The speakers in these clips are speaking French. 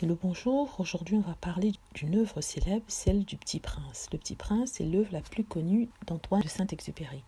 Le bonjour, aujourd'hui on va parler d'une œuvre célèbre, celle du Petit Prince. Le Petit Prince est l'œuvre la plus connue d'Antoine de Saint-Exupéry.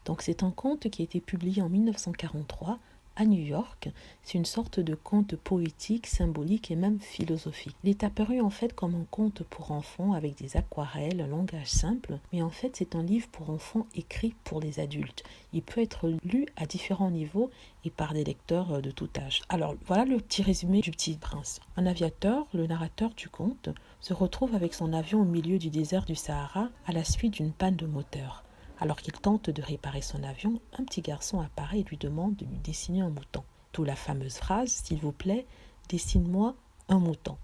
Donc c'est un conte qui a été publié en 1943 à New York. C'est une sorte de conte poétique, symbolique et même philosophique. Il est apparu en fait comme un conte pour enfants avec des aquarelles, un langage simple, mais en fait c'est un livre pour enfants écrit pour les adultes. Il peut être lu à différents niveaux et par des lecteurs de tout âge. Alors voilà le petit résumé du Petit Prince. Un aviateur, le narrateur du conte, se retrouve avec son avion au milieu du désert du Sahara à la suite d'une panne de moteur. Alors qu'il tente de réparer son avion, un petit garçon apparaît et lui demande de lui dessiner un mouton. D'où la fameuse phrase « S'il vous plaît, dessine-moi un mouton ».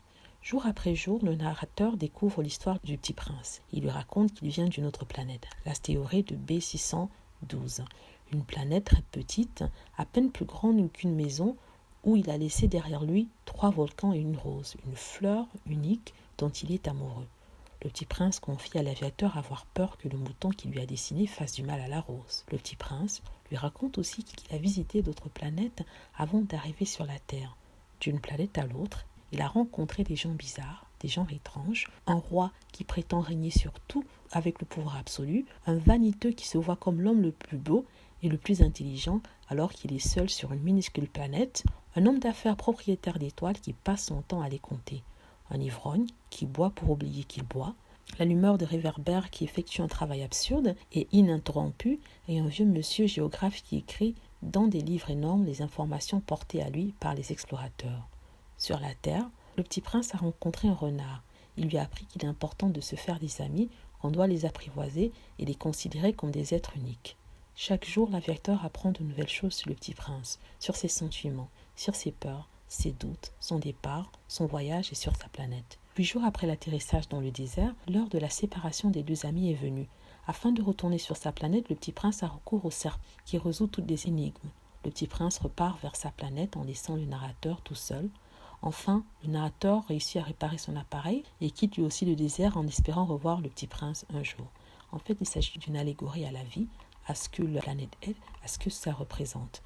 Jour après jour, le narrateur découvre l'histoire du Petit Prince. Il lui raconte qu'il vient d'une autre planète, l'astéroïde de B612. Une planète très petite, à peine plus grande qu'une maison, où il a laissé derrière lui 3 volcans et une rose, une fleur unique dont il est amoureux. Le Petit Prince confie à l'aviateur avoir peur que le mouton qu'il lui a dessiné fasse du mal à la rose. Le Petit Prince lui raconte aussi qu'il a visité d'autres planètes avant d'arriver sur la Terre. D'une planète à l'autre, il a rencontré des gens bizarres, des gens étranges, un roi qui prétend régner sur tout avec le pouvoir absolu, un vaniteux qui se voit comme l'homme le plus beau et le plus intelligent alors qu'il est seul sur une minuscule planète, un homme d'affaires propriétaire d'étoiles qui passe son temps à les compter, un ivrogne qui boit pour oublier qu'il boit, l'allumeur de réverbères qui effectue un travail absurde et ininterrompu, et un vieux monsieur géographe qui écrit dans des livres énormes les informations portées à lui par les explorateurs. Sur la Terre, le Petit Prince a rencontré un renard. Il lui a appris qu'il est important de se faire des amis, qu'on doit les apprivoiser et les considérer comme des êtres uniques. Chaque jour, l'aviateur apprend de nouvelles choses sur le Petit Prince, sur ses sentiments, sur ses peurs, ses doutes, son départ, son voyage et sur sa planète. 8 jours après l'atterrissage dans le désert, l'heure de la séparation des deux amis est venue. Afin de retourner sur sa planète, le Petit Prince a recours au serpent qui résout toutes les énigmes. Le Petit Prince repart vers sa planète en laissant le narrateur tout seul. Enfin, le narrateur réussit à réparer son appareil et quitte lui aussi le désert en espérant revoir le Petit Prince un jour. En fait, il s'agit d'une allégorie à la vie, à ce que la planète est, à ce que ça représente.